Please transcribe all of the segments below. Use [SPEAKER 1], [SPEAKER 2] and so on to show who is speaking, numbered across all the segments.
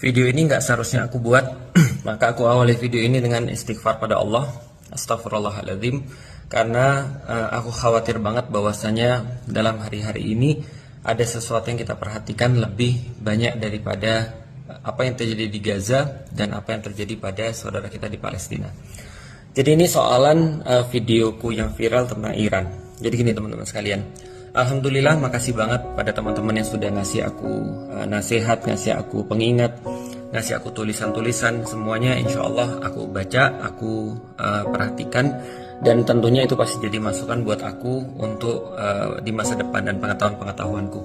[SPEAKER 1] Video ini nggak seharusnya aku buat, maka aku awali video ini dengan istighfar pada Allah, astagfirullahaladzim, karena aku khawatir banget bahwasanya dalam hari-hari ini ada sesuatu yang kita perhatikan lebih banyak daripada apa yang terjadi di Gaza dan apa yang terjadi pada saudara kita di Palestina. Jadi ini soalan videoku yang viral tentang Iran. Jadi gini teman-teman sekalian, alhamdulillah makasih banget pada teman-teman yang sudah ngasih aku nasihat, ngasih aku pengingat, ngasih aku tulisan-tulisan. Semuanya insya Allah aku baca, aku perhatikan, dan tentunya itu pasti jadi masukan buat aku untuk di masa depan dan pengetahuan-pengetahuanku.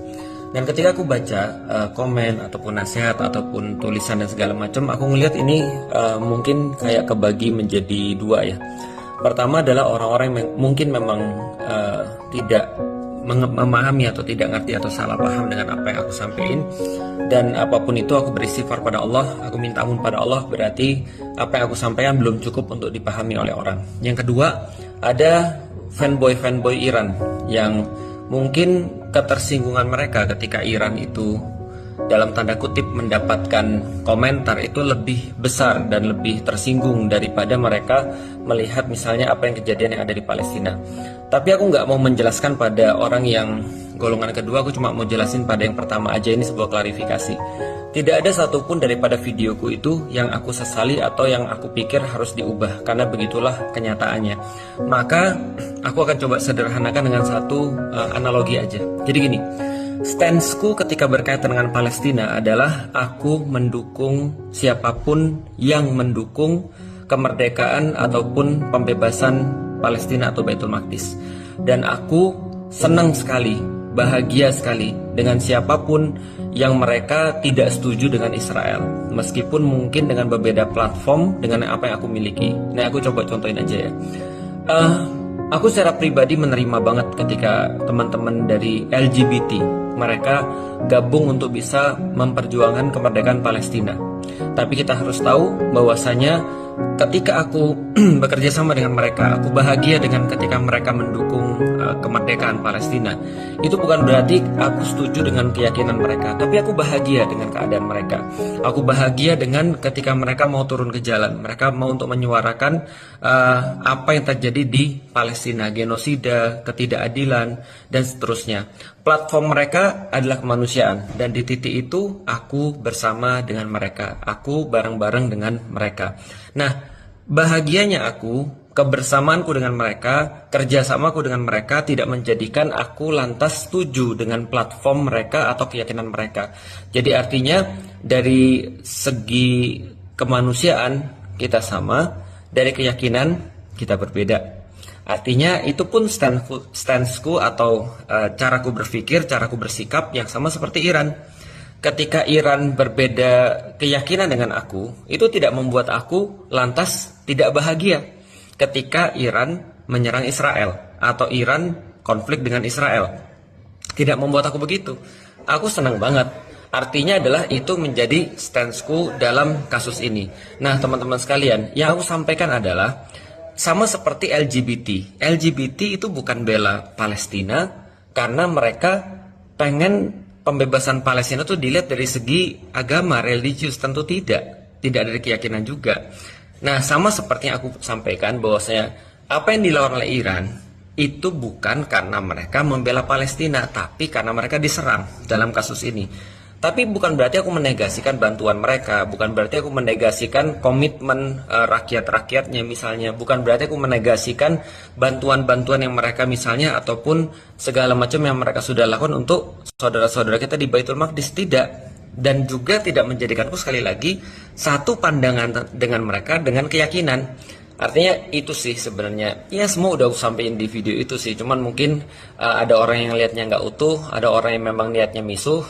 [SPEAKER 1] Dan ketika aku baca komen ataupun nasihat ataupun tulisan dan segala macam, aku ngelihat ini mungkin kayak kebagi menjadi dua ya. Pertama adalah orang-orang yang mungkin memang tidak memahami atau tidak ngerti atau salah paham dengan apa yang aku sampaikan, dan apapun itu aku beristighfar pada Allah, aku minta ampun pada Allah, berarti apa yang aku sampaikan belum cukup untuk dipahami oleh orang. Yang kedua, ada fanboy Iran yang mungkin ketersinggungan mereka ketika Iran itu dalam tanda kutip mendapatkan komentar itu lebih besar dan lebih tersinggung daripada mereka melihat misalnya apa yang kejadian yang ada di Palestina. Tapi aku nggak mau menjelaskan pada orang yang golongan kedua, aku cuma mau jelasin pada yang pertama aja. Ini sebuah klarifikasi. Tidak ada satupun daripada videoku itu yang aku sesali atau yang aku pikir harus diubah, karena begitulah kenyataannya. Maka aku akan coba sederhanakan dengan satu analogi aja. Jadi gini, stanceku ketika berkaitan dengan Palestina adalah aku mendukung siapapun yang mendukung kemerdekaan ataupun pembebasan Palestina atau Baitul Maqdis. Dan aku senang sekali, bahagia sekali dengan siapapun yang mereka tidak setuju dengan Israel, meskipun mungkin dengan berbeda platform dengan apa yang aku miliki. Nah, aku coba contohin aja ya. Aku secara pribadi menerima banget ketika teman-teman dari LGBT mereka gabung untuk bisa memperjuangkan kemerdekaan Palestina. Tapi kita harus tahu bahwasanya ketika aku bekerja sama dengan mereka, aku bahagia dengan ketika mereka mendukung kemerdekaan Palestina. Itu bukan berarti aku setuju dengan keyakinan mereka, tapi aku bahagia dengan keadaan mereka. Aku bahagia dengan ketika mereka mau turun ke jalan, mereka mau untuk menyuarakan apa yang terjadi di Palestina, genosida, ketidakadilan, dan seterusnya. Platform mereka adalah kemanusiaan, dan di titik itu aku bersama dengan mereka, aku bareng-bareng dengan mereka. Nah, bahagianya aku, kebersamaanku dengan mereka, kerjasamaku dengan mereka tidak menjadikan aku lantas setuju dengan platform mereka atau keyakinan mereka. Jadi artinya dari segi kemanusiaan kita sama, dari keyakinan kita berbeda. Artinya itu pun stanceku atau caraku berpikir, caraku bersikap yang sama seperti Iran. Ketika Iran berbeda keyakinan dengan aku, itu tidak membuat aku lantas tidak bahagia. Ketika Iran menyerang Israel atau Iran konflik dengan Israel, tidak membuat aku begitu. Aku senang banget. Artinya adalah itu menjadi stanceku dalam kasus ini. Nah, teman-teman sekalian, yang aku sampaikan adalah sama seperti LGBT. LGBT itu bukan bela Palestina karena mereka pengen pembebasan Palestina itu dilihat dari segi agama, religius. Tentu tidak dari keyakinan juga. Nah, sama seperti yang aku sampaikan bahwasanya apa yang dilakukan oleh Iran itu bukan karena mereka membela Palestina, tapi karena mereka diserang dalam kasus ini. Tapi bukan berarti aku menegasikan bantuan mereka, bukan berarti aku menegasikan komitmen rakyat-rakyatnya misalnya, bukan berarti aku menegasikan bantuan-bantuan yang mereka misalnya ataupun segala macam yang mereka sudah lakukan untuk saudara-saudara kita di Baitul Maqdis, tidak. Dan juga tidak menjadikanku sekali lagi satu pandangan dengan mereka dengan keyakinan. Artinya itu sih sebenarnya. Ya, semua udah aku sampaikan di video itu sih. Cuman mungkin ada orang yang lihatnya nggak utuh, ada orang yang memang niatnya misuh,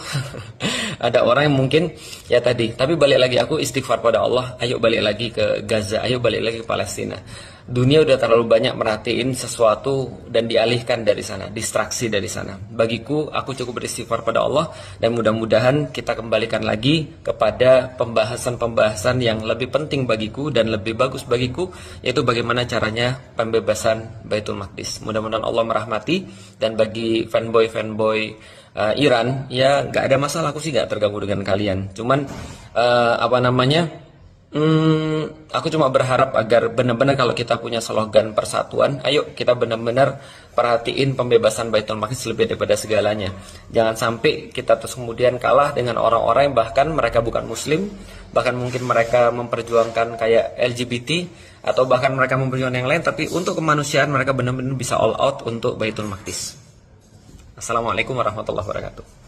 [SPEAKER 1] ada orang yang mungkin ya tadi. Tapi balik lagi, aku istighfar pada Allah. Ayo balik lagi ke Gaza, ayo balik lagi ke Palestina. Dunia udah terlalu banyak merhatiin sesuatu dan dialihkan dari sana, distraksi dari sana. Bagiku, aku cukup beristighfar pada Allah, dan mudah-mudahan kita kembalikan lagi kepada pembahasan-pembahasan yang lebih penting bagiku dan lebih bagus bagiku, yaitu bagaimana caranya pembebasan Baitul Maqdis. Mudah-mudahan Allah merahmati, dan bagi fanboy Iran, ya nggak ada masalah, aku sih nggak terganggu dengan kalian. Cuman apa namanya? Aku cuma berharap agar benar-benar kalau kita punya slogan persatuan, ayo kita benar-benar perhatiin pembebasan Baitul Maqdis lebih daripada segalanya. Jangan sampai kita terus kemudian kalah dengan orang-orang yang bahkan mereka bukan Muslim, bahkan mungkin mereka memperjuangkan kayak LGBT atau bahkan mereka memperjuangkan yang lain, tapi untuk kemanusiaan mereka benar-benar bisa all out untuk Baitul Maqdis. Assalamualaikum warahmatullahi wabarakatuh.